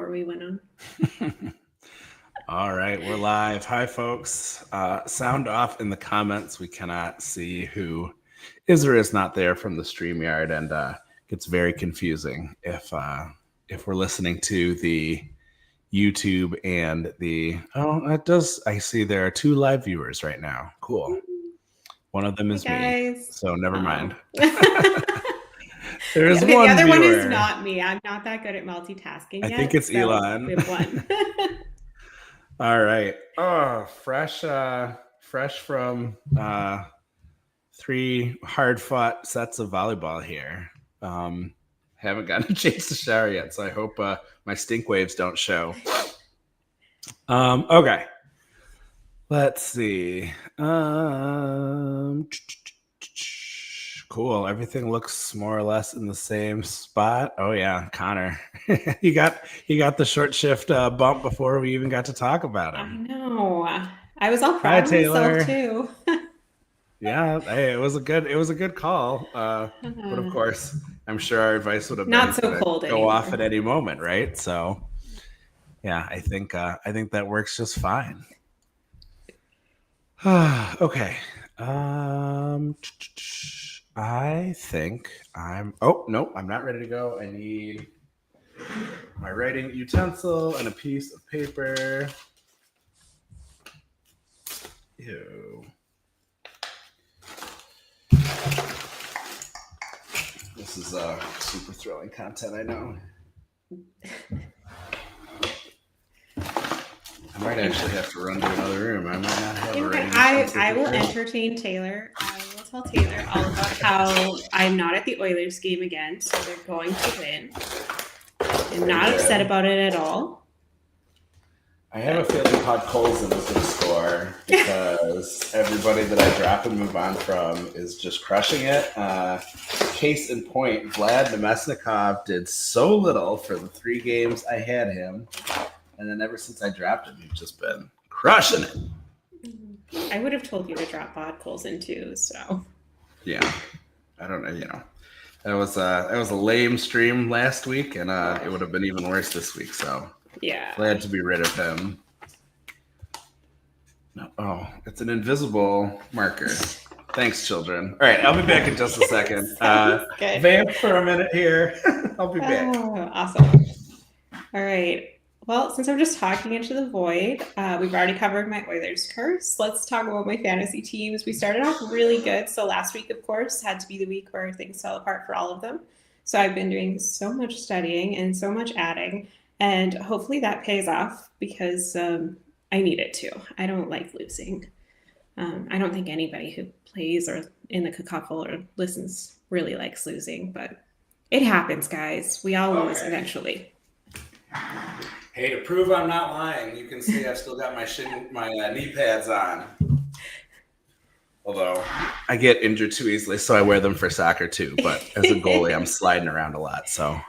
before we went on. All right, we're live. Hi, folks. Sound off in the comments. We cannot see who is or is not there from the StreamYard, and gets very confusing if we're listening to the YouTube and the. Oh, it does. I see there are 2 live viewers right now. Cool. One of them is me, so never mind. There's okay, one the other viewer. one is not me. I'm not that good at multitasking yet. I think it's so Elon. We have one. All right. Oh, fresh from 3 hard-fought sets of volleyball here. Haven't gotten a chance to shower yet, so I hope my stink waves don't show. Okay. Let's see. Cool. Everything looks more or less in the same spot. Oh yeah, Connor. you got the short shift bump before we even got to talk about him. I know. I was all proud of myself too. Yeah, hey, it was a good call. But of course, I'm sure our advice would have not been so cold go anymore. off at any moment, right? So, yeah, I think that works just fine. Okay. I think I'm. Oh no, I'm not ready to go. I need my writing utensil and a piece of paper. Ew. This is super thrilling content, I know. I might actually have to run to another room. I might not have a writing utensil. I will entertain Taylor. I will tell Taylor all about how I'm not at the Oilers game again, so they're going to win. I'm not upset about it at all. I have a feeling Karlsson is going to score because everybody that I drop and move on from is just crushing it. Case in point, Vlad Nemesnikov did so little for the 3 games I had him, and then ever since I dropped him, he's just been crushing it. I would have told you to drop Karlsson too, so. Yeah, I don't know. That was a lame stream last week, and it would have been even worse this week. So. Yeah. Glad to be rid of him. No, oh, it's an invisible marker. Thanks, children. All right, I'll be back in just a second. Vamp for a minute here. I'll be back. Oh, awesome. All right. Well, since I'm just talking into the void, we've already covered my Oilers curse. Let's talk about my fantasy teams. We started off really good. So last week, of course, had to be the week where things fell apart for all of them. So I've been doing so much studying and so much adding. And hopefully that pays off because I need it to. I don't like losing. I don't think anybody who plays or in the cacophony or listens really likes losing, but it happens, guys. We all lose eventually. Hey, to prove I'm not lying, you can see I've still got my knee pads on. Although I get injured too easily, so I wear them for soccer too. But as a goalie, I'm sliding around a lot, so.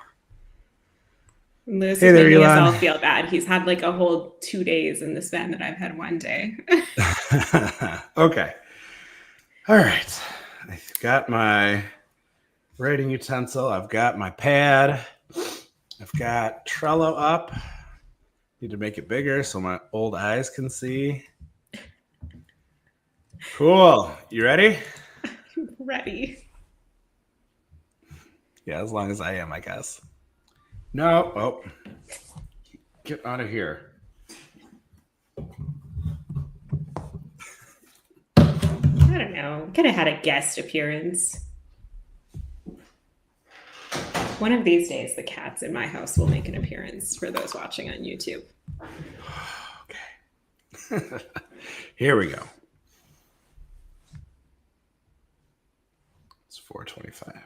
Lewis is making us all feel bad. He's had like a whole 2 days in the span that I've had 1 day. Okay. All right. I've got my writing utensil. I've got my pad. I've got Trello up. Need to make it bigger so my old eyes can see. Cool. You ready? Ready. Yeah, as long as I am, I guess. No. Oh. Get out of here. I don't know. Could have had a guest appearance. One of these days, the cats in my house will make an appearance for those watching on YouTube. Okay. Here we go. It's 4:25.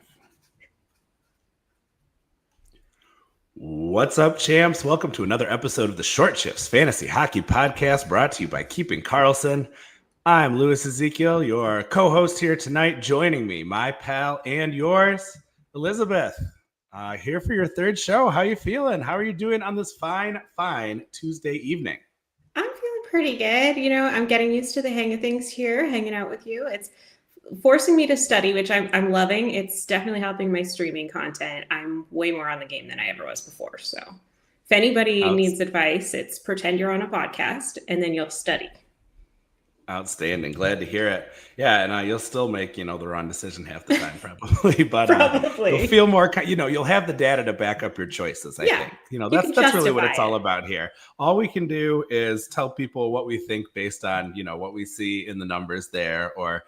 What's up, champs? Welcome to another episode of the Short Shifts Fantasy Hockey Podcast, brought to you by Keeping Karlsson. I'm Louis Ezekiel, your co-host here tonight. Joining me, my pal and yours, Elizabeth. Here for your 3rd show. How you feeling? How are you doing on this fine Tuesday evening? I'm feeling pretty good. You know, I'm getting used to the hang of things here, hanging out with you. It's forcing me to study, which I'm loving. It's definitely helping my streaming content. I'm way more on the game than I ever was before. So If anybody Outs- needs advice, it's pretend you're on a podcast and then you'll study. Outstanding. Glad to hear it. Yeah, and you'll still make the wrong decision half the time probably, but you'll Probably. feel more. You'll have the data to back up your choices. I Yeah. think You can that's really what justify it's all it. about here. All we can do is tell people what we think based on what we see in the numbers there, or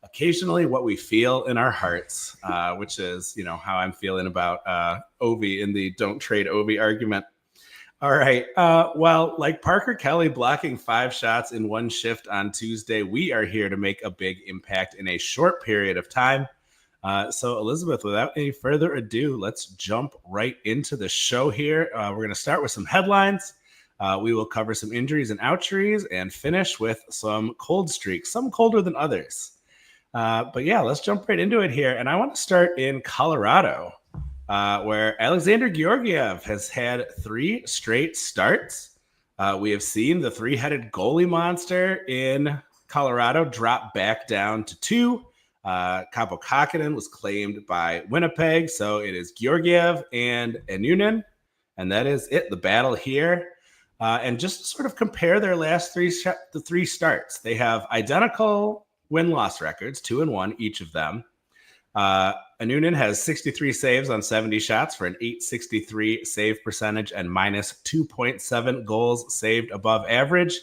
occasionally what we feel in our hearts, which is how I'm feeling about Ovi in the don't trade Ovi argument. All right. Well, like Parker Kelly blocking 5 shots in one shift on Tuesday, we are here to make a big impact in a short period of time. So, Elizabeth, without any further ado, let's jump right into the show here. We're going to start with some headlines. We will cover some injuries and oucheries and finish with some cold streaks, some colder than others. But yeah, let's jump right into it here. And I want to start in Colorado. Where Alexander Georgiev has had 3 straight starts. We have seen the 3-headed goalie monster in Colorado drop back down to 2. Kaapo Kähkönen was claimed by Winnipeg, so it is Georgiev and Enunen, and that is it, the battle here. And just to sort of compare their last 3 starts, they have identical win-loss records, 2-1 each of them. Enunen has 63 saves on 70 shots for an .863 save percentage and minus 2.7 goals saved above average.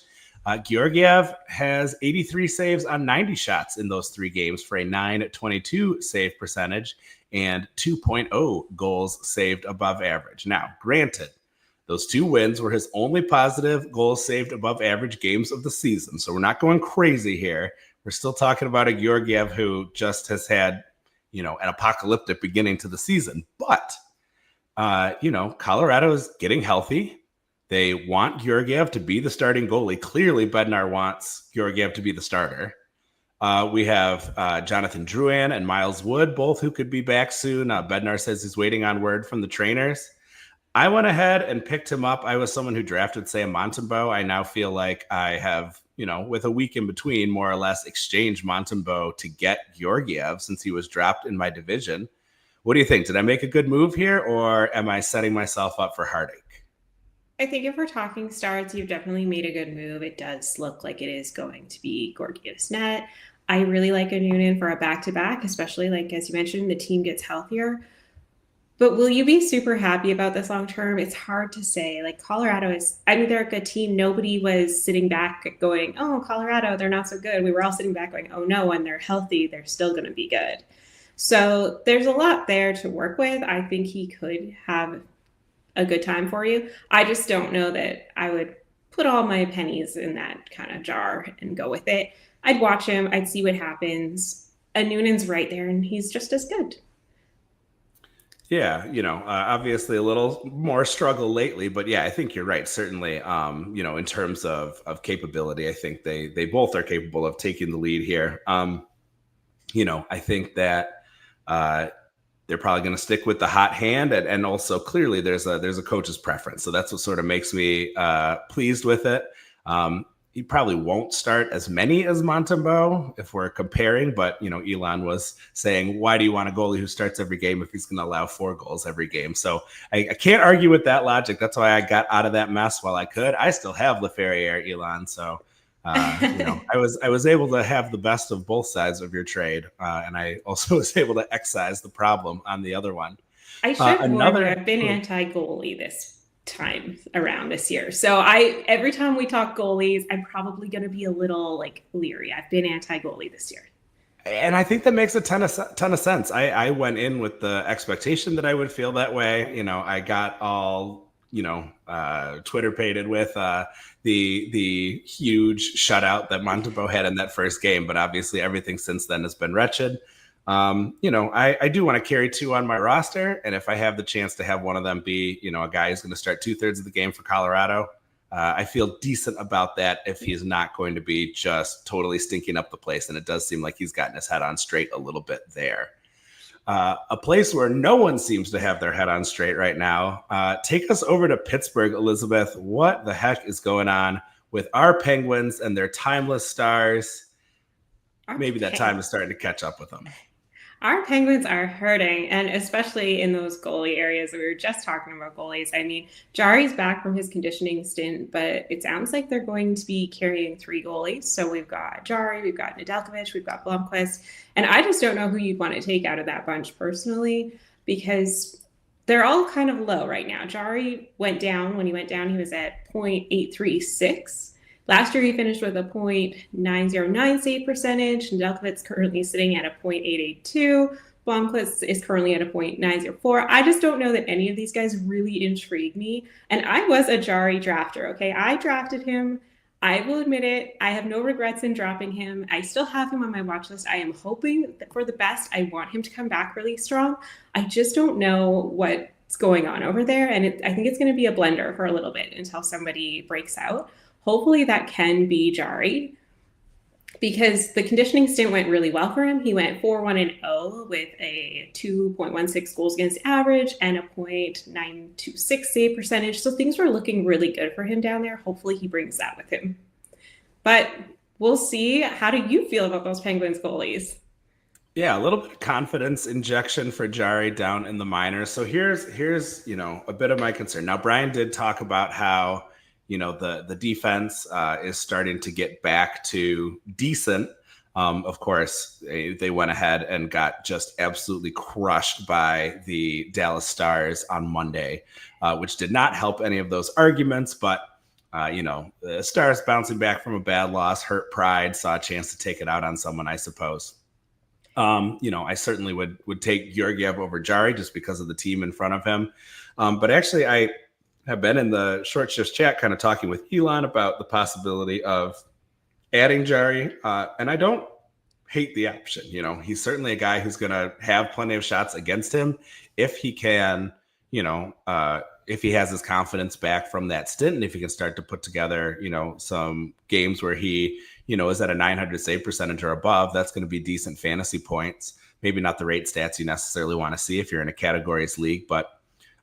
Georgiev has 83 saves on 90 shots in those 3 games for a .922 save percentage and 2.0 goals saved above average. Now, granted, those 2 wins were his only positive goals saved above average games of the season. So we're not going crazy here. We're still talking about a Georgiev who just has had an apocalyptic beginning to the season. But, Colorado is getting healthy. They want Georgiev to be the starting goalie. Clearly, Bednar wants Georgiev to be the starter. We have Jonathan Drouin and Miles Wood, both who could be back soon. Bednar says he's waiting on word from the trainers. I went ahead and picked him up. I was someone who drafted Sam Montembeault. I now feel like I have with a week in between, more or less exchange Montembeault to get Georgiev since he was dropped in my division. What do you think? Did I make a good move here, or am I setting myself up for heartache? I think if we're talking starts, you've definitely made a good move. It does look like it is going to be Georgiev's net. I really like Enunen for a back-to-back, especially as you mentioned, the team gets healthier. But will you be super happy about this long term? It's hard to say. Colorado they're a good team. Nobody was sitting back going, oh, Colorado, they're not so good. We were all sitting back going, oh no, when they're healthy, they're still going to be good. So there's a lot there to work with. I think he could have a good time for you. I just don't know that I would put all my pennies in that kind of jar and go with it. I'd watch him. I'd see what happens. Noonan's right there, and he's just as good. Yeah, obviously a little more struggle lately, but yeah, I think you're right. Certainly, in terms of capability, I think they both are capable of taking the lead here. I think that they're probably going to stick with the hot hand, and also clearly there's a coach's preference, so that's what sort of makes me pleased with it. He probably won't start as many as Montembeault if we're comparing, but Elon was saying, why do you want a goalie who starts every game if he's going to allow 4 goals every game? So I can't argue with that logic. That's why I got out of that mess while I could. I still have Leferrier, Elon, so I was able to have the best of both sides of your trade, and I also was able to excise the problem on the other one. I should warn you, I've been anti-goalie this time around this year. So every time we talk goalies, I'm probably going to be a little leery. I've been anti-goalie this year. And I think that makes a ton of sense. I went in with the expectation that I would feel that way. I got all Twitter pated with the huge shutout that Montembeault had in that first game, but obviously everything since then has been wretched. I do want to carry 2 on my roster, and if I have the chance to have one of them be a guy who's going to start 2/3 of the game for Colorado, I feel decent about that if he's not going to be just totally stinking up the place, and it does seem like he's gotten his head on straight a little bit there. A place where no one seems to have their head on straight right now. Take us over to Pittsburgh, Elizabeth. What the heck is going on with our Penguins and their timeless stars? Maybe that time is starting to catch up with them. Our Penguins are hurting, and especially in those goalie areas that we were just talking about goalies. I mean, Jari's back from his conditioning stint, but it sounds like they're going to be carrying three goalies. So we've got Jari, we've got Nedeljkovic, we've got Blomqvist, and I just don't know who you'd want to take out of that bunch personally because they're all kind of low right now. Jari went down. When he went down, he was at 0.836. Last year, he finished with a .909 save percentage. Nedeljkovic's currently sitting at a .882. Blomqvist is currently at a .904. I just don't know that any of these guys really intrigue me. And I was a Jari drafter, okay? I drafted him. I will admit it. I have no regrets in dropping him. I still have him on my watch list. I am hoping for the best. I want him to come back really strong. I just don't know what's going on over there. And I think it's going to be a blender for a little bit until somebody breaks out. Hopefully that can be Jari because the conditioning stint went really well for him. He went 4-1-0 with a 2.16 goals against average and a .926 save percentage. So things were looking really good for him down there. Hopefully he brings that with him. But we'll see. How do you feel about those Penguins goalies? Yeah, a little bit of confidence injection for Jari down in the minors. So here's a bit of my concern. Now, Brian did talk about how the defense is starting to get back to decent. Of course, they went ahead and got just absolutely crushed by the Dallas Stars on Monday, which did not help any of those arguments. But the Stars bouncing back from a bad loss, hurt pride, saw a chance to take it out on someone, I suppose. I certainly would take Georgiev over Jari just because of the team in front of him. But actually, I have been in the short shifts chat kind of talking with Elon about the possibility of adding Jari. And I don't hate the option. He's certainly a guy who's going to have plenty of shots against him if he can, if he has his confidence back from that stint and if he can start to put together, some games where he, is at a 900 save percentage or above. That's going to be decent fantasy points. Maybe not the rate stats you necessarily want to see if you're in a categories league, but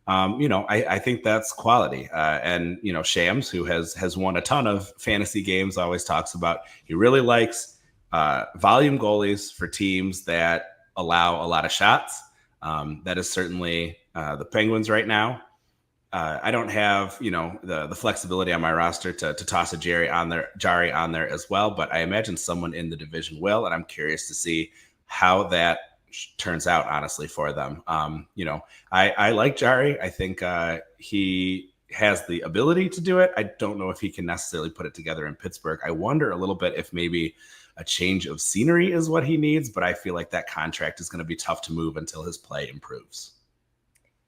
I think that's quality. And Shams, who has won a ton of fantasy games, always talks about he really likes volume goalies for teams that allow a lot of shots. That is certainly the Penguins right now. I don't have the flexibility on my roster to toss a Jari on there as well, but I imagine someone in the division will, and I'm curious to see how that turns out, honestly, for them. I like Jari. I think he has the ability to do it. I don't know if he can necessarily put it together in Pittsburgh. I wonder a little bit if maybe a change of scenery is what he needs, but I feel like that contract is going to be tough to move until his play improves.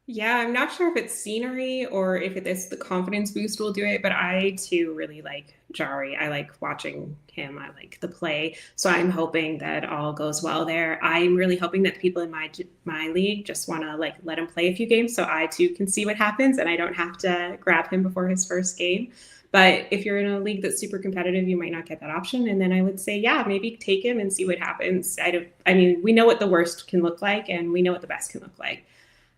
Yeah, I'm not sure if it's scenery or if it is the confidence boost will do it, but I too really like Jari. I like watching him. I like the play. So I'm hoping that all goes well there. I'm really hoping that people in my league just want to let him play a few games so I too can see what happens and I don't have to grab him before his first game. But if you're in a league that's super competitive, you might not get that option. And then I would say, yeah, maybe take him and see what happens. I mean, we know what the worst can look like and we know what the best can look like.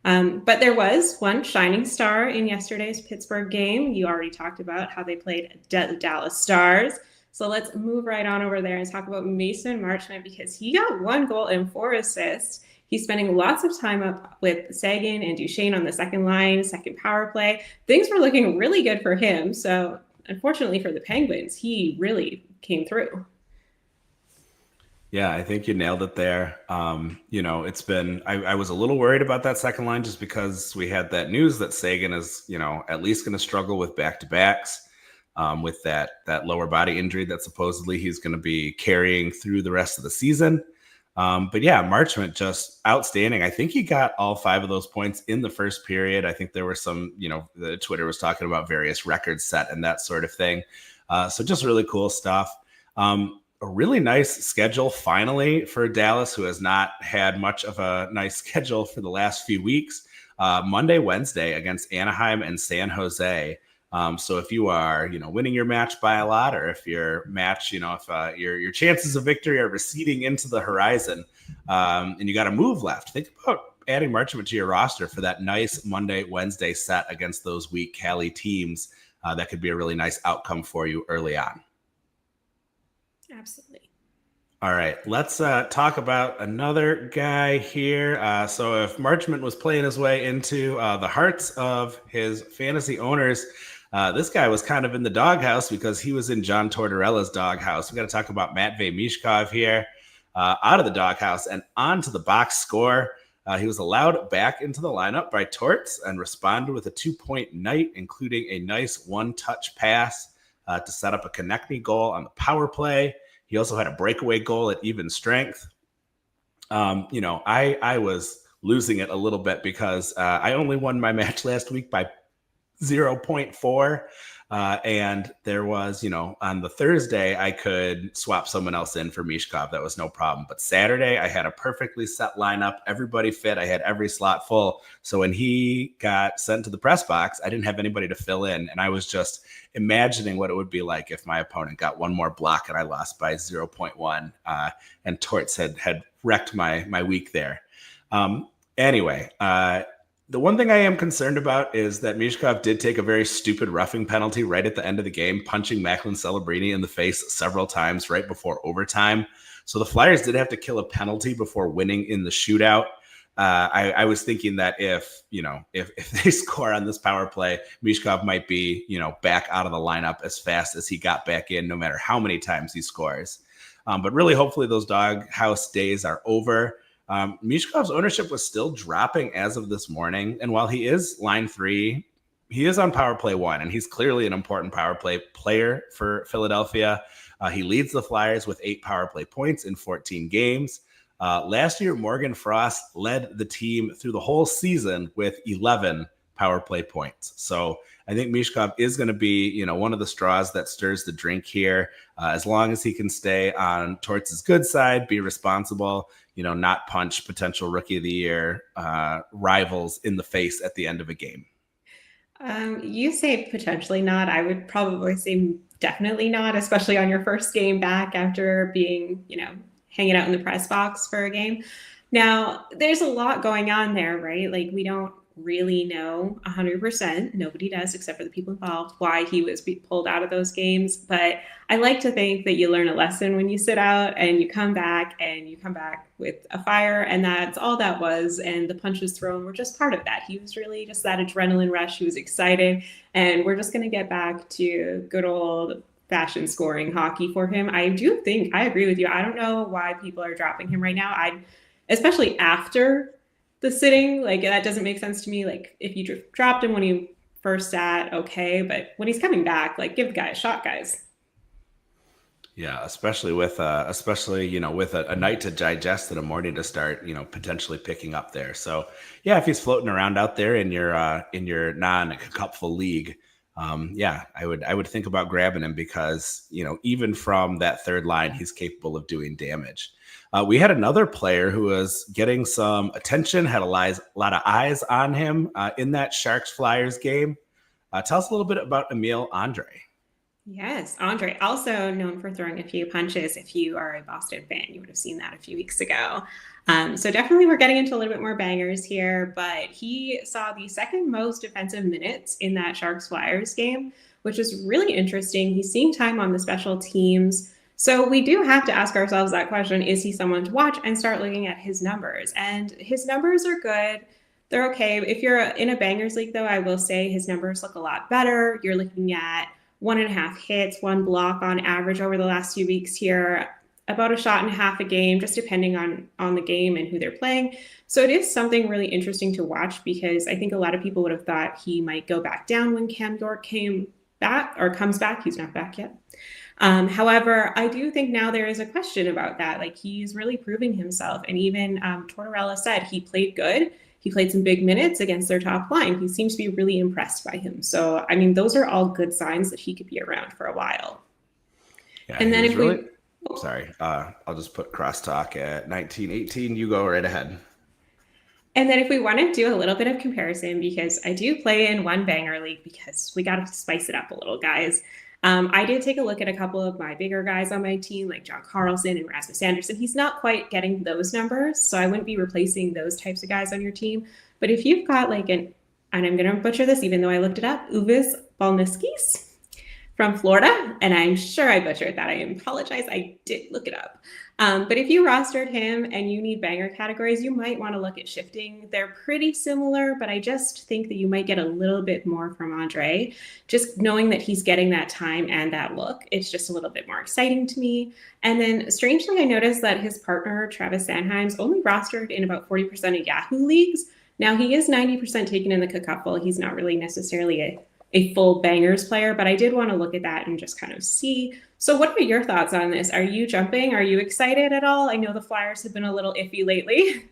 But there was one shining star in yesterday's Pittsburgh game. You already talked about how they played the Dallas Stars. So let's move right on over there and talk about Mason Marchment because he got 1 goal and 4 assists. He's spending lots of time up with Sagan and Duchesne on the second line, second power play. Things were looking really good for him. So unfortunately for the Penguins, he really came through. Yeah, I think you nailed it there. It's been, I was a little worried about that second line just because we had that news that Sagan is, at least going to struggle with back-to-backs with that lower body injury that supposedly he's going to be carrying through the rest of the season. But yeah, Marchment just outstanding. I think he got all 5 of those points in the first period. I think there were some, the Twitter was talking about various records set and that sort of thing. So just really cool stuff. A really nice schedule finally for Dallas, who has not had much of a nice schedule for the last few weeks. Monday, Wednesday against Anaheim and San Jose. So if you are, winning your match by a lot, or if your match, if your chances of victory are receding into the horizon, and you got a move left, think about adding Marchment to your roster for that nice Monday, Wednesday set against those weak Cali teams. That could be a really nice outcome for you early on. Absolutely. All right, let's talk about another guy here. So, if Marchment was playing his way into the hearts of his fantasy owners, this guy was kind of in the doghouse because he was in John Tortorella's doghouse. We got to talk about Matvey Mishkov here, out of the doghouse and onto the box score. He was allowed back into the lineup by Torts and responded with a 2-point night, including a nice one-touch pass to set up a Konechny goal on the power play. He also had a breakaway goal at even strength. I was losing it a little bit because I only won my match last week by 0.4. And there was, on the Thursday, I could swap someone else in for Mishkov. That was no problem. But Saturday, I had a perfectly set lineup. Everybody fit. I had every slot full. So when he got sent to the press box, I didn't have anybody to fill in. And I was just imagining what it would be like if my opponent got one more block and I lost by 0.1. And Torts had wrecked my week there. Anyway, the one thing I am concerned about is that Mishkov did take a very stupid roughing penalty right at the end of the game, punching Macklin Celebrini in the face several times right before overtime. So the Flyers did have to kill a penalty before winning in the shootout. I was thinking that if they score on this power play, Mishkov might be, back out of the lineup as fast as he got back in, no matter how many times he scores. But really, hopefully those doghouse days are over. Mishkov's ownership was still dropping as of this morning. And while he is line 3, he is on power play 1, and he's clearly an important power play player for Philadelphia. He leads the Flyers with 8 power play points in 14 games. Last year, Morgan Frost led the team through the whole season with 11 power play points. So I think Mishkov is going to be, one of the straws that stirs the drink here. As long as he can stay on Torts' good side, be responsible, not punch potential rookie of the year rivals in the face at the end of a game. You say potentially not. I would probably say definitely not, especially on your first game back after being, hanging out in the press box for a game. Now, there's a lot going on there, right? Like, we don't really know 100%. Nobody does except for the people involved why he was pulled out of those games. But I like to think that you learn a lesson when you sit out and you come back with a fire. And that's all that was. And the punches thrown were just part of that. He was really just that adrenaline rush. He was excited. And we're just going to get back to good old fashion scoring hockey for him. I do think I agree with you. I don't know why people are dropping him right now. Especially after the sitting, like, that doesn't make sense to me. Like, if you dropped him when he first sat, okay, but when he's coming back, like, give the guy a shot, guys. Yeah, especially with a night to digest and a morning to start, potentially picking up there. So yeah, if he's floating around out there in your non-cupful league, I would think about grabbing him because, even from that third line, he's capable of doing damage. We had another player who was getting some attention, had a lot of eyes on him in that Sharks-Flyers game. Tell us a little bit about Emil Andre. Yes, Andre, also known for throwing a few punches. If you are a Boston fan, you would have seen that a few weeks ago. So definitely we're getting into a little bit more bangers here, but he saw the second most defensive minutes in that Sharks-Flyers game, which is really interesting. He's seeing time on the special teams. So we do have to ask ourselves that question, is he someone to watch, and start looking at his numbers? And his numbers are good. They're okay. If you're in a bangers league, though, I will say his numbers look a lot better. You're looking at 1.5 hits, 1 block on average over the last few weeks here, about a shot and a half a game, just depending on the game and who they're playing. So it is something really interesting to watch because I think a lot of people would have thought he might go back down when Cam York came back or comes back. He's not back yet. However, I do think now there is a question about that. Like, he's really proving himself. And even Tortorella said he played good. He played some big minutes against their top line. He seems to be really impressed by him. So, I mean, those are all good signs that he could be around for a while. Yeah, and then I'll just put crosstalk at 1918. You go right ahead. And then if we want to do a little bit of comparison, because I do play in one banger league because we got to spice it up a little, guys. I did take a look at a couple of my bigger guys on my team, like John Karlsson and Rasmus Anderson. He's not quite getting those numbers, so I wouldn't be replacing those types of guys on your team. But if you've got and I'm going to butcher this, even though I looked it up, Uvis Balniskis from Florida, and I'm sure I butchered that. I apologize. I did look it up. But if you rostered him and you need banger categories, you might want to look at shifting. They're pretty similar, but I just think that you might get a little bit more from Andre. Just knowing that he's getting that time and that look, it's just a little bit more exciting to me. And then strangely, I noticed that his partner, Travis Sanheim's only rostered in about 40% of Yahoo leagues. Now he is 90% taken in the cacuffle. He's not really necessarily a full bangers player, but I did want to look at that and just kind of see. So, what are your thoughts on this? Are you jumping? Are you excited at all? I know the Flyers have been a little iffy lately.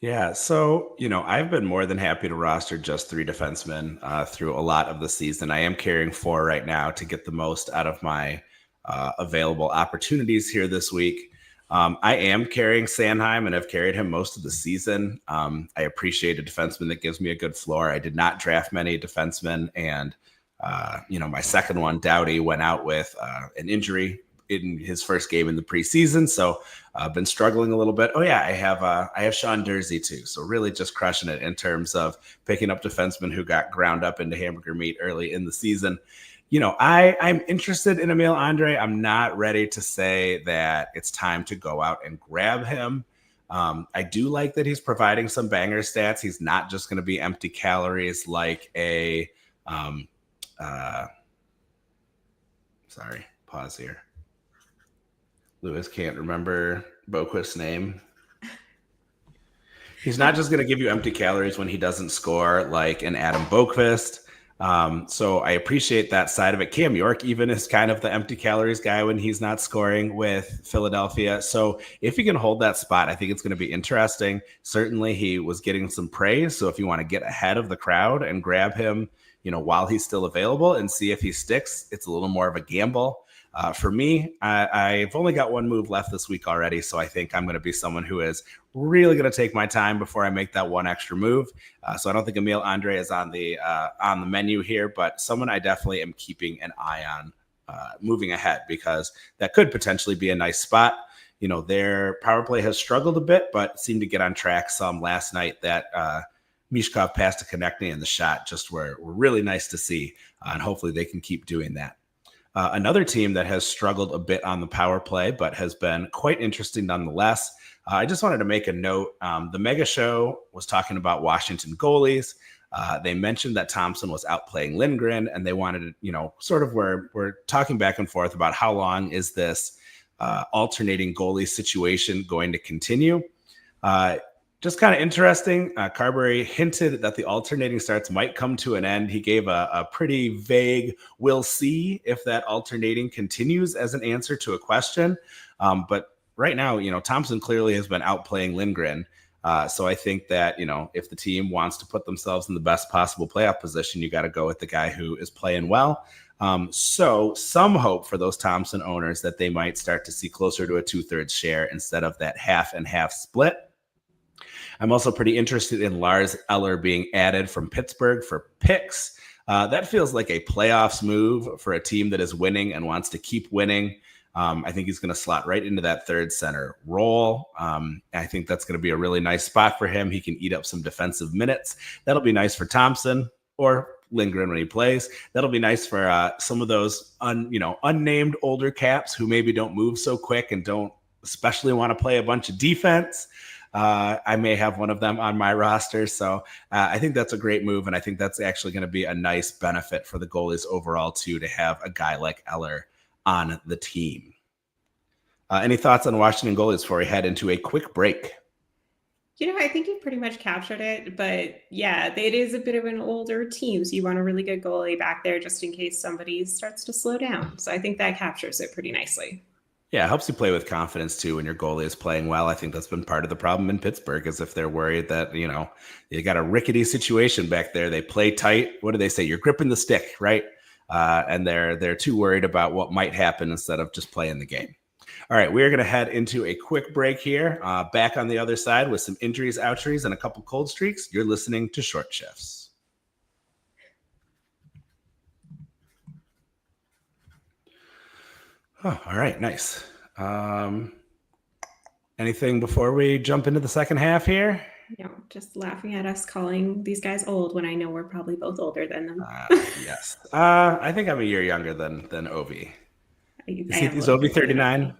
Yeah, so I've been more than happy to roster just 3 defensemen through a lot of the season. I am carrying 4 right now to get the most out of my available opportunities here this week. I am carrying Sanheim and I've carried him most of the season. I appreciate a defenseman that gives me a good floor. I did not draft many defensemen, and my second one, Doughty, went out with an injury in his first game in the preseason, so I've been struggling a little bit. Oh yeah, I have Sean Dursey too, so really just crushing it in terms of picking up defensemen who got ground up into hamburger meat early in the season. I'm interested in Emil Andre. I'm not ready to say that it's time to go out and grab him. I do like that he's providing some banger stats. He's not just going to be empty calories like a sorry, pause here. Lewis can't remember Boquist's name. He's not just going to give you empty calories when he doesn't score like an Adam Boquist. So I appreciate that side of it. Cam York even is kind of the empty calories guy when he's not scoring with Philadelphia. So if he can hold that spot, I think it's going to be interesting. Certainly he was getting some praise. So if you want to get ahead of the crowd and grab him, while he's still available and see if he sticks, it's a little more of a gamble. For me, I've only got 1 move left this week already, so I think I'm going to be someone who is really going to take my time before I make that 1 extra move. So I don't think Emil Andre is on the menu here, but someone I definitely am keeping an eye on moving ahead, because that could potentially be a nice spot. Their power play has struggled a bit, but seemed to get on track some last night. That Mishkov passed to Konechny and the shot just were really nice to see, and hopefully they can keep doing that. Another team that has struggled a bit on the power play, but has been quite interesting nonetheless. I just wanted to make a note. The Mega Show was talking about Washington goalies. They mentioned that Thompson was outplaying Lindgren, and they wanted to, sort of we're talking back and forth about how long is this alternating goalie situation going to continue. Just kind of interesting. Carberry hinted that the alternating starts might come to an end. He gave a pretty vague, we'll see if that alternating continues as an answer to a question. But right now, Thompson clearly has been outplaying Lindgren. So I think that, if the team wants to put themselves in the best possible playoff position, you got to go with the guy who is playing well. So some hope for those Thompson owners that they might start to see closer to a 2/3 share instead of that half and half split. I'm also pretty interested in Lars Eller being added from Pittsburgh for picks. That feels like a playoffs move for a team that is winning and wants to keep winning. I think he's going to slot right into that third center role. I think that's going to be a really nice spot for him. He can eat up some defensive minutes. That'll be nice for Thompson or Lindgren when he plays. That'll be nice for some of those unnamed older caps who maybe don't move so quick and don't especially want to play a bunch of defense. I may have one of them on my roster. So I think that's a great move. And I think that's actually going to be a nice benefit for the goalies overall, too, to have a guy like Eller on the team. Any thoughts on Washington goalies before we head into a quick break? I think you've pretty much captured it. But yeah, it is a bit of an older team. So you want a really good goalie back there just in case somebody starts to slow down. So I think that captures it pretty nicely. Yeah, it helps you play with confidence, too, when your goalie is playing well. I think that's been part of the problem in Pittsburgh, is if they're worried that, you got a rickety situation back there. They play tight. What do they say? You're gripping the stick, right? And they're too worried about what might happen instead of just playing the game. All right, we're going to head into a quick break here. Back on the other side with some injuries, oucheries, and a couple cold streaks. You're listening to Short Shifts. Oh, all right, nice. Anything before we jump into the second half here? Just laughing at us calling these guys old when I know we're probably both older than them. Yes. I think I'm a year younger than Ovi. Is Ovi 39?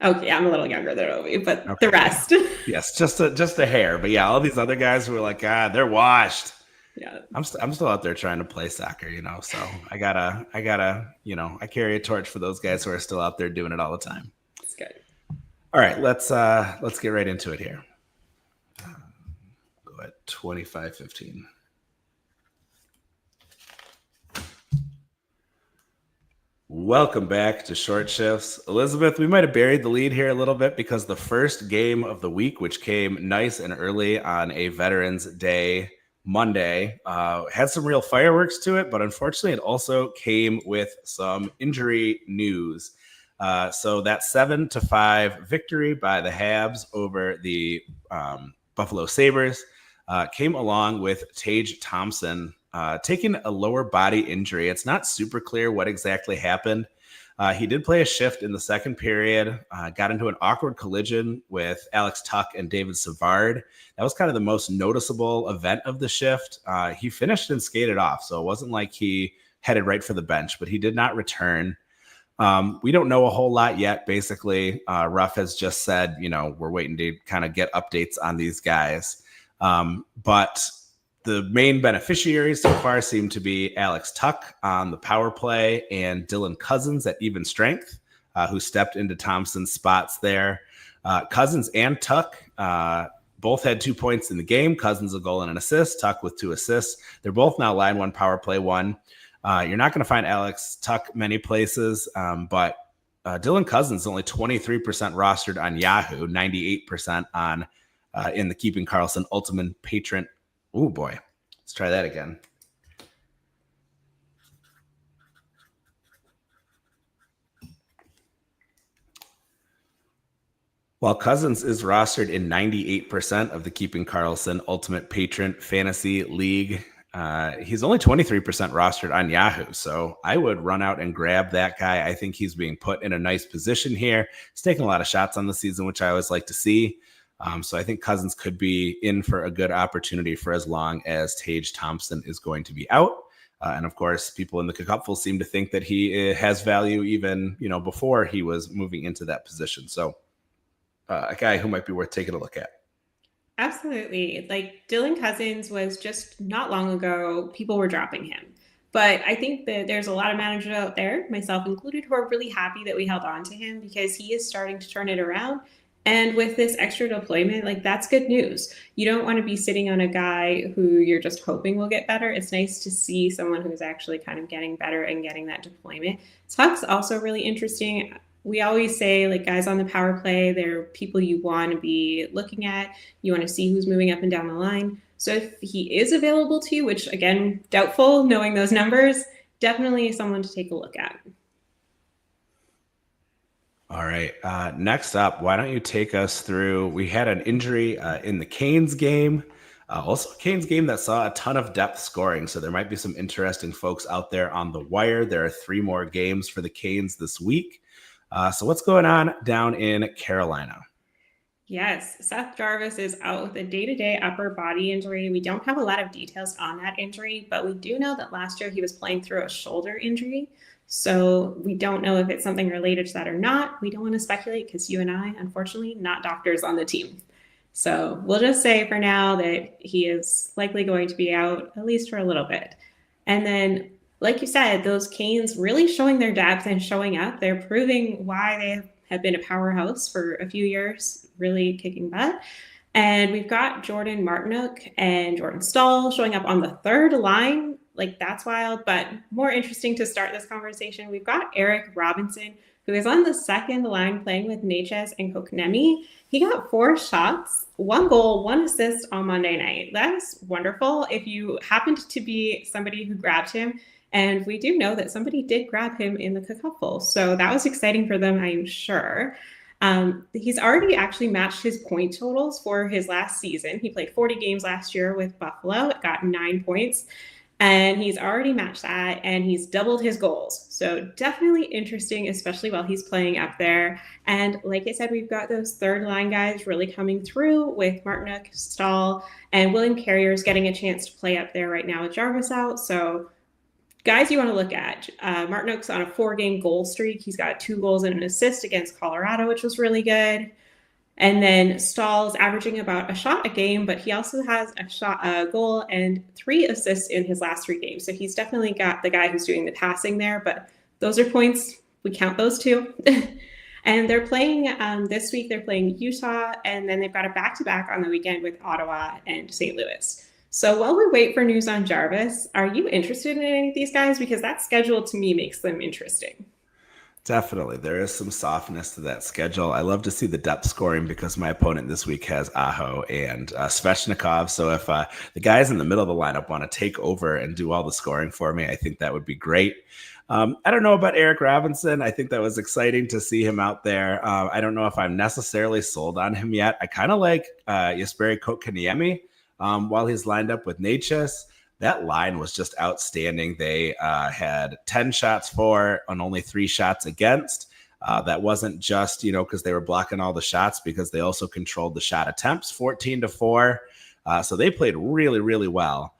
Okay, I'm a little younger than Ovi, but the Okay, yeah. rest. Yes, just a hair. But yeah, all these other guys who are like, they're washed. Yeah, I'm still out there trying to play soccer, so I carry a torch for those guys who are still out there doing it all the time. it's good. All right, let's get right into it here. Go at 25-15. Welcome back to Short Shifts. Elizabeth, we might have buried the lead here a little bit because the first game of the week, which came nice and early on a Veterans Day Monday, had some real fireworks to it, but unfortunately it also came with some injury news. So that 7-5 victory by the Habs over the Buffalo Sabres came along with Tage Thompson taking a lower body injury. It's not super clear what exactly happened. He did play a shift in the second period, got into an awkward collision with Alex Tuck and David Savard. That was kind of the most noticeable event of the shift. He finished and skated off, so it wasn't like he headed right for the bench, but he did not return. We don't know a whole lot yet. Basically, Ruff has just said, we're waiting to kind of get updates on these guys. But the main beneficiaries so far seem to be Alex Tuck on the power play and Dylan Cousins at even strength, who stepped into Thompson's spots there. Cousins and Tuck both had 2 points in the game. Cousins a goal and an assist, Tuck with 2 assists. They're both now line one, power play one. You're not going to find Alex Tuck many places, but Dylan Cousins is only 23% rostered on Yahoo, 98% on in the Keeping Karlsson Ultimate Patron. Oh boy, let's try that again. While Cousins is rostered in 98% of the Keeping Karlsson Ultimate Patron Fantasy League, he's only 23% rostered on Yahoo. So I would run out and grab that guy. I think he's being put in a nice position here. He's taking a lot of shots on the season, which I always like to see. So I think Cousins could be in for a good opportunity for as long as Tage Thompson is going to be out. And of course, people in the Cupful seem to think that he has value even, before he was moving into that position. So a guy who might be worth taking a look at. Absolutely. Like Dylan Cousins was just not long ago, people were dropping him. But I think that there's a lot of managers out there, myself included, who are really happy that we held on to him because he is starting to turn it around. And with this extra deployment, like that's good news. You don't want to be sitting on a guy who you're just hoping will get better. It's nice to see someone who's actually kind of getting better and getting that deployment. Tuck's also really interesting. We always say, like, guys on the power play, they're people you want to be looking at. You want to see who's moving up and down the line. So if he is available to you, which again, doubtful knowing those numbers, definitely someone to take a look at. All right. Next up, why don't you take us through? We had an injury in the Canes game. Also, a Canes game that saw a ton of depth scoring. So there might be some interesting folks out there on the wire. There are 3 more games for the Canes this week. So what's going on down in Carolina? Yes, Seth Jarvis is out with a day-to-day upper body injury. We don't have a lot of details on that injury, but we do know that last year he was playing through a shoulder injury. So we don't know if it's something related to that or not. We don't want to speculate because you and I, unfortunately, not doctors on the team. So we'll just say for now that he is likely going to be out at least for a little bit. And then, like you said, those Canes really showing their depth and showing up. They're proving why they have been a powerhouse for a few years, really kicking butt. And we've got Jordan Martinook and Jordan Stahl showing up on the third line. Like, that's wild. But more interesting to start this conversation, we've got Eric Robinson, who is on the second line playing with Natchez and Koknemi. He got 4 shots, 1 goal, 1 assist on Monday night. That's wonderful. If you happened to be somebody who grabbed him, and we do know that somebody did grab him in the cupful. So that was exciting for them, I'm sure. He's already actually matched his point totals for his last season. He played 40 games last year with Buffalo, got 9 points, and he's already matched that, and he's doubled his goals. So definitely interesting, especially while he's playing up there. And like I said, we've got those third line guys really coming through with Martinook, Stahl, and William Carrier's getting a chance to play up there right now with Jarvis out. So guys you want to look at. Martinook's on a 4-game goal streak. He's got 2 goals and an assist against Colorado, which was really good. And then Stahl's averaging about a shot a game, but he also has a goal and 3 assists in his last 3 games. So he's definitely got the guy who's doing the passing there, but those are points. We count those too. And they're playing this week, they're playing Utah, and then they've got a back-to-back on the weekend with Ottawa and St. Louis. So while we wait for news on Jarvis, are you interested in any of these guys? Because that schedule to me makes them interesting. Definitely. There is some softness to that schedule. I love to see the depth scoring because my opponent this week has Aho and Svechnikov. So if the guys in the middle of the lineup want to take over and do all the scoring for me, I think that would be great. I don't know about Eric Robinson. I think that was exciting to see him out there. I don't know if I'm necessarily sold on him yet. I kind of like Jesperi Kotkaniemi while he's lined up with Natchez. That line was just outstanding. They had 10 shots for and only 3 shots against. That wasn't just, because they were blocking all the shots, because they also controlled the shot attempts 14-4. So they played really, really well.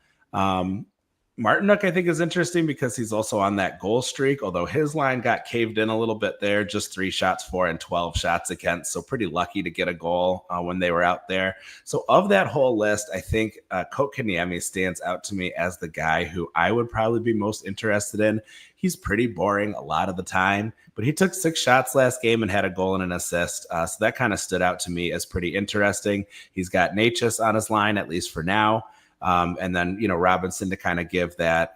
Martinook, I think, is interesting because he's also on that goal streak, although his line got caved in a little bit there, just 3 shots for and 12 shots against. So pretty lucky to get a goal when they were out there. So of that whole list, I think Kotkaniemi stands out to me as the guy who I would probably be most interested in. He's pretty boring a lot of the time, but he took 6 shots last game and had a goal and an assist. So that kind of stood out to me as pretty interesting. He's got Natchez on his line, at least for now. And then, Robinson to kind of give that,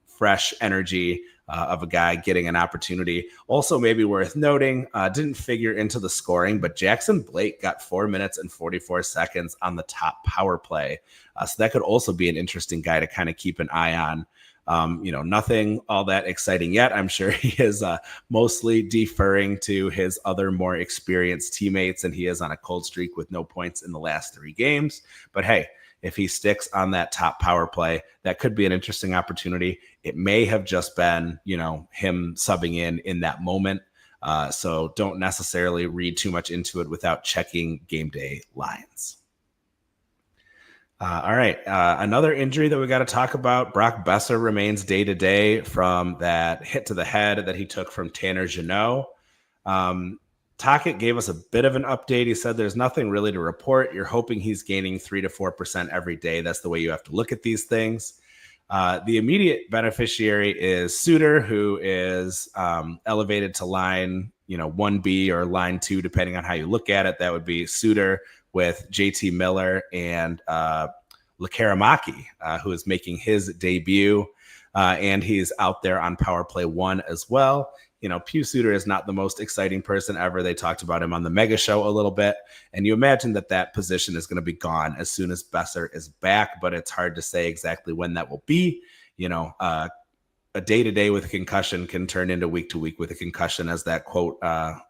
fresh energy of a guy getting an opportunity. Also, maybe worth noting, didn't figure into the scoring, but Jackson Blake got 4 minutes and 44 seconds on the top power play. So that could also be an interesting guy to kind of keep an eye on. Nothing all that exciting yet. I'm sure he is mostly deferring to his other more experienced teammates, and he is on a cold streak with no points in the last 3 games. But hey, if he sticks on that top power play, that could be an interesting opportunity. It may have just been, him subbing in that moment. So don't necessarily read too much into it without checking game day lines. All right. Another injury that we got to talk about, Brock Besser remains day-to-day from that hit to the head that he took from Tanner Jeannot. Tocchet gave us a bit of an update. He said there's nothing really to report. You're hoping he's gaining 3 to 4% every day. That's the way you have to look at these things. The immediate beneficiary is Suter, who is elevated to line 1B or line 2, depending on how you look at it. That would be Suter with JT Miller and Lekaramaki, who is making his debut. And he's out there on power play 1 as well. Pius Suter is not the most exciting person ever. They talked about him on the Mega Show a little bit. And you imagine that position is going to be gone as soon as Besser is back, but it's hard to say exactly when that will be. A day-to-day with a concussion can turn into week-to-week with a concussion, as that quote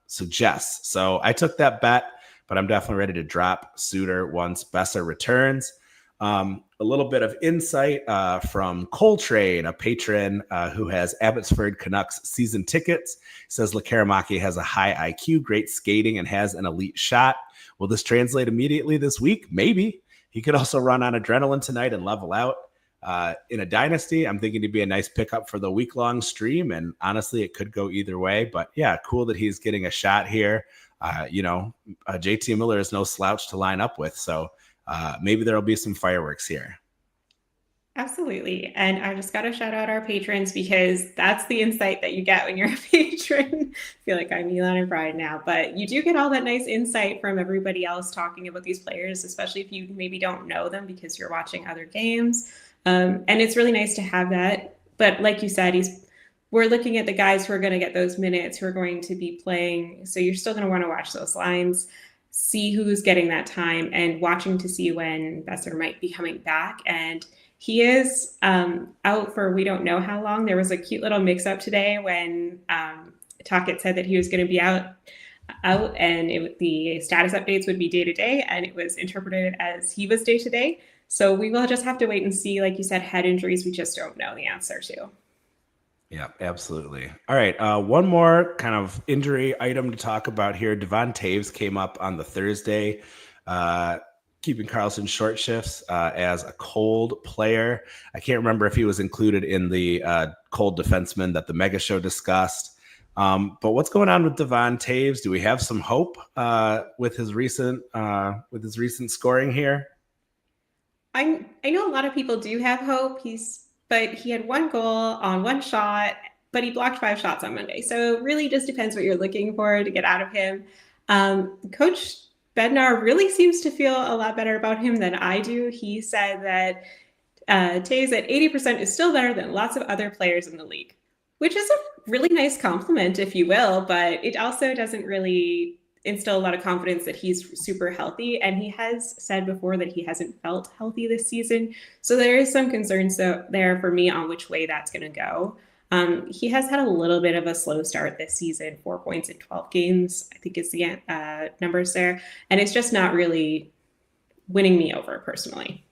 suggests. So I took that bet, but I'm definitely ready to drop Suter once Besser returns. A little bit of insight from Coltrane, a patron who has Abbotsford Canucks season tickets. Says Lekaramaki has a high IQ, great skating, and has an elite shot. Will this translate immediately this week? Maybe. He could also run on adrenaline tonight and level out. In a dynasty, I'm thinking to be a nice pickup for the week-long stream, and honestly, it could go either way. But yeah, cool that he's getting a shot here. JT Miller is no slouch to line up with, so maybe there'll be some fireworks here. Absolutely. And I just got to shout out our patrons because that's the insight that you get when you're a patron. I feel like I'm Elon and Brian now, but you do get all that nice insight from everybody else talking about these players, especially if you maybe don't know them because you're watching other games. And it's really nice to have that. But like you said, we're looking at the guys who are going to get those minutes, who are going to be playing. So you're still going to want to watch those lines, see who's getting that time, and watching to see when Besser might be coming back. And he is out for we don't know how long. There was a cute little mix-up today when Tocchet said that he was going to be out, and the status updates would be day-to-day, and it was interpreted as he was day-to-day. So we will just have to wait and see. Like you said, head injuries, we just don't know the answer to. Yeah, absolutely. All right. One more kind of injury item to talk about here. Devon Taves came up on the Thursday keeping Karlsson short shifts as a cold player. I can't remember if he was included in the cold defenseman that the Mega Show discussed. But what's going on with Devon Taves? Do we have some hope with his recent scoring here? I know a lot of people do have hope. But he had one goal on one shot, but he blocked 5 shots on Monday. So it really just depends what you're looking for to get out of him. Coach Bednar really seems to feel a lot better about him than I do. He said that Taves at 80% is still better than lots of other players in the league, which is a really nice compliment, if you will, but it also doesn't really instill a lot of confidence that he's super healthy. And he has said before that he hasn't felt healthy this season. So there is some concerns there for me on which way that's going to go. He has had a little bit of a slow start this season, 4 points in 12 games, I think is the numbers there. And it's just not really winning me over personally.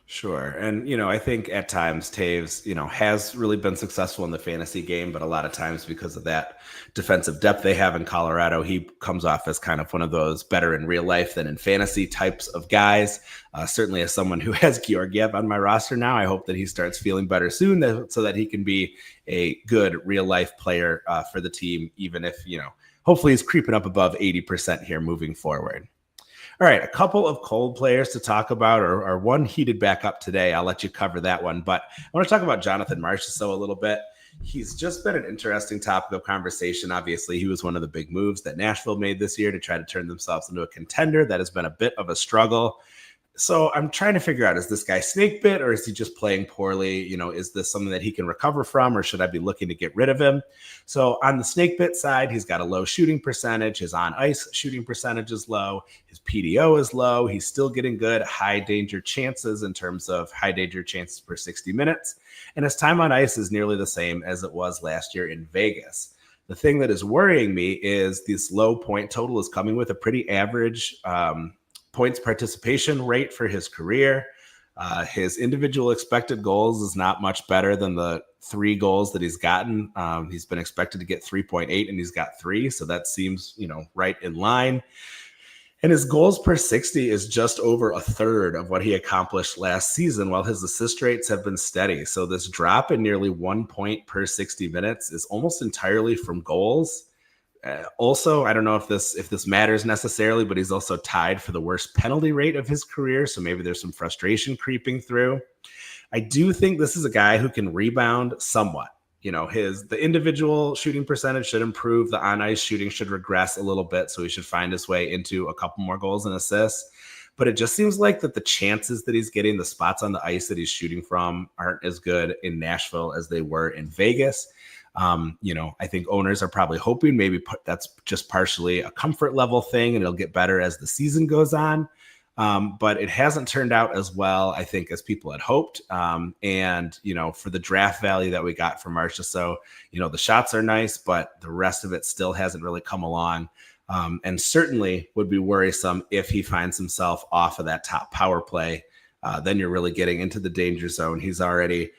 Sure. And, I think at times Taves, has really been successful in the fantasy game, but a lot of times because of that defensive depth they have in Colorado, he comes off as kind of one of those better in real life than in fantasy types of guys. Certainly as someone who has Georgiev on my roster now, I hope that he starts feeling better soon so that he can be a good real life player for the team, even if, hopefully he's creeping up above 80% here moving forward. All right, a couple of cold players to talk about, or one heated back up today. I'll let you cover that one. But I want to talk about Jonathan Marchessault a little bit. He's just been an interesting topic of conversation. Obviously, he was one of the big moves that Nashville made this year to try to turn themselves into a contender. That has been a bit of a struggle. So I'm trying to figure out, is this guy snake bit or is he just playing poorly? Is this something that he can recover from or should I be looking to get rid of him? So on the snake bit side, he's got a low shooting percentage. His on ice shooting percentage is low. His PDO is low. He's still getting good high danger chances in terms of high danger chances per 60 minutes. And his time on ice is nearly the same as it was last year in Vegas. The thing that is worrying me is this low point total is coming with a pretty average points participation rate for his career. His individual expected goals is not much better than the 3 goals that he's gotten. He's been expected to get 3.8 and he's got 3. So that seems, right in line. And his goals per 60 is just over a third of what he accomplished last season, while his assist rates have been steady. So this drop in nearly 1 point per 60 minutes is almost entirely from goals. Also, I don't know if this matters necessarily, but he's also tied for the worst penalty rate of his career. So maybe there's some frustration creeping through. I do think this is a guy who can rebound somewhat. The individual shooting percentage should improve. The on ice shooting should regress a little bit. So he should find his way into a couple more goals and assists. But it just seems like that the chances that he's getting, the spots on the ice that he's shooting from, aren't as good in Nashville as they were in Vegas. I think owners are probably hoping maybe that's just partially a comfort level thing and it'll get better as the season goes on. But it hasn't turned out as well, I think, as people had hoped. And for the draft value that we got from Marchessault, the shots are nice, but the rest of it still hasn't really come along. And certainly would be worrisome if he finds himself off of that top power play. Then you're really getting into the danger zone. He's already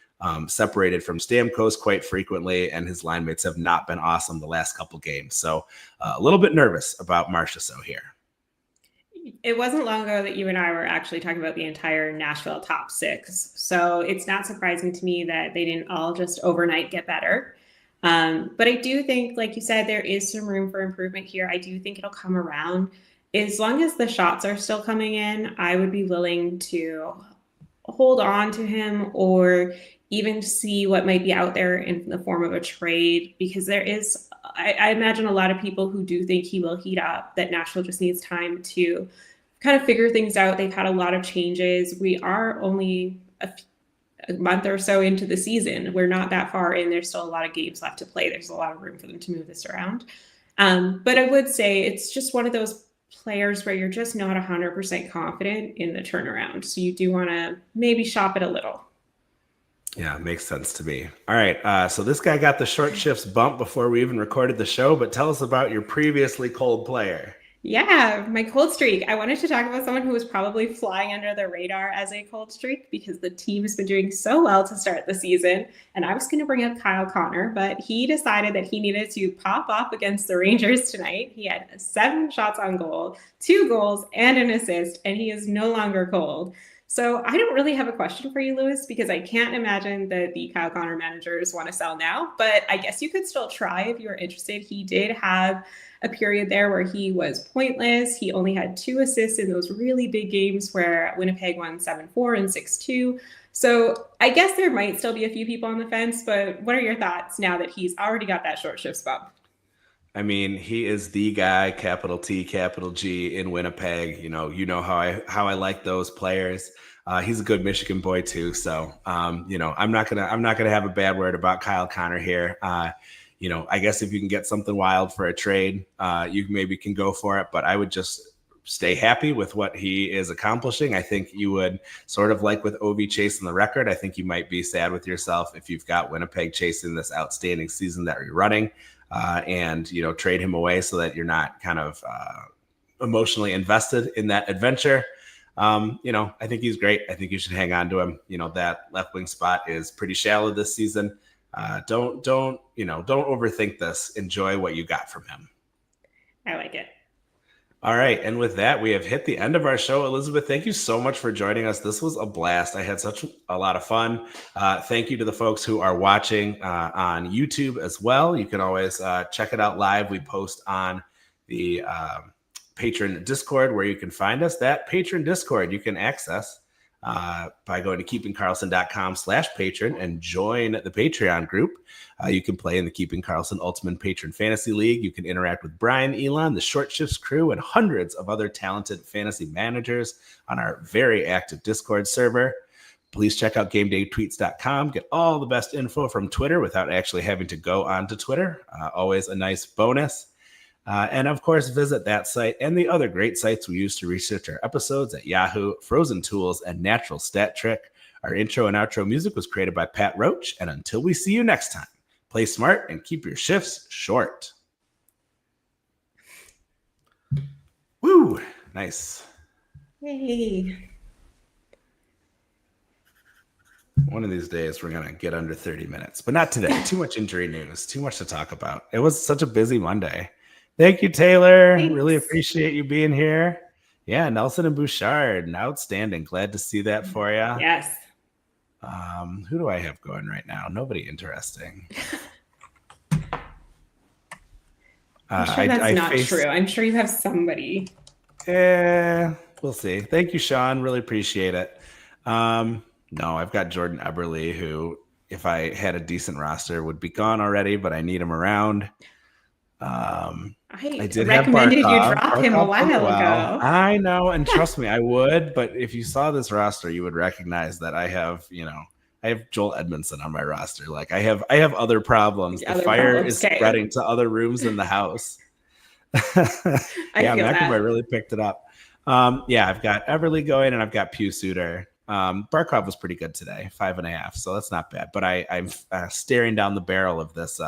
separated from Stamkos quite frequently, and his line mates have not been awesome the last couple games. So a little bit nervous about Marchessault here. It wasn't long ago that you and I were actually talking about the entire Nashville top 6. So it's not surprising to me that they didn't all just overnight get better. But I do think, like you said, there is some room for improvement here. I do think it'll come around. As long as the shots are still coming in, I would be willing to hold on to him or even see what might be out there in the form of a trade, because there is, I imagine a lot of people who do think he will heat up, that Nashville just needs time to kind of figure things out. They've had a lot of changes. We are only a month or so into the season. We're not that far in. There's still a lot of games left to play. There's a lot of room for them to move this around. But I would say it's just one of those players where you're just not 100% confident in the turnaround. So you do want to maybe shop it a little. Yeah, makes sense to me. All right. So this guy got the short shifts bump before we even recorded the show, but tell us about your previously cold player. Yeah, my cold streak. I wanted to talk about someone who was probably flying under the radar as a cold streak because the team has been doing so well to start the season. And I was going to bring up Kyle Connor, but he decided that he needed to pop off against the Rangers tonight. He had 7 shots on goal, 2 goals, and an assist, and he is no longer cold. So I don't really have a question for you, Lewis, because I can't imagine that the Kyle Connor managers want to sell now. But I guess you could still try if you were interested. He did have a period there where he was pointless. He only had 2 assists in those really big games where Winnipeg won 7-4 and 6-2. So I guess there might still be a few people on the fence, but what are your thoughts now that he's already got that short shift bump? I mean, he is the guy, capital T, capital G in Winnipeg. You know how I like those players. He's a good Michigan boy too. So I'm not gonna have a bad word about Kyle Connor here. I guess if you can get something wild for a trade, you maybe can go for it. But I would just stay happy with what he is accomplishing. I think you would sort of like with Ovi chasing the record. I think you might be sad with yourself if you've got Winnipeg chasing this outstanding season that you're running, and trade him away so that you're not kind of emotionally invested in that adventure. I think he's great. I think you should hang on to him. That left wing spot is pretty shallow this season. Don't overthink this. Enjoy what you got from him. I like it. All right. And with that, we have hit the end of our show. Elizabeth, thank you so much for joining us. This was a blast. I had such a lot of fun. Thank you to the folks who are watching on YouTube as well. You can always check it out live. We post on the Patron Discord where you can find us. That Patron Discord you can access by going to keepingkarlsson.com/patron and join the Patreon group. You can play in the Keeping Karlsson Ultimate Patron Fantasy League. You can interact with Brian, Elon, the Short Shifts crew, and hundreds of other talented fantasy managers on our very active Discord server. Please check out GameDayTweets.com. Get all the best info from Twitter without actually having to go onto Twitter. Always a nice bonus. And of course, visit that site and the other great sites we use to research our episodes at Yahoo, Frozen Tools, and Natural Stat Trick. Our intro and outro music was created by Pat Roach. And until we see you next time, play smart and keep your shifts short. Woo! Nice. Yay. One of these days, we're going to get under 30 minutes, but not today. Too much injury news, too much to talk about. It was such a busy Monday. Thank you, Taylor. Thanks. Really appreciate you being here. Yeah, Nelson and Bouchard, outstanding. Glad to see that for you. Yes. Who do I have going right now? Nobody interesting. I'm sure that's not true. I'm sure you have somebody. Yeah, we'll see. Thank you, Sean. Really appreciate it. No, I've got Jordan Eberle, who, if I had a decent roster, would be gone already, but I need him around. I did recommended you drop him a while ago. I know, and trust me, I would. But if you saw this roster, you would recognize that I have Joel Edmondson on my roster. Like I have other problems. The fire is spreading to other rooms in the house. Yeah, McAvoy really picked it up. I've got Everly going, and I've got Pew Suter. Barkov was pretty good today, 5.5, so that's not bad. But I'm staring down the barrel of this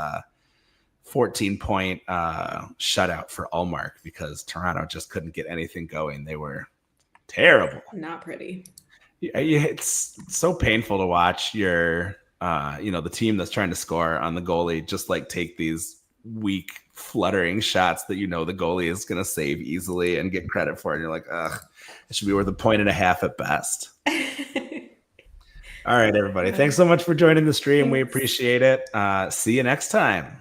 14-point shutout for Ullmark because Toronto just couldn't get anything going. They were terrible. Not pretty. It's so painful to watch your, the team that's trying to score on the goalie just like take these weak, fluttering shots that the goalie is going to save easily and get credit for. And you're like, ugh, it should be worth 1.5 at best. All right, everybody. Thanks so much for joining the stream. We appreciate it. See you next time.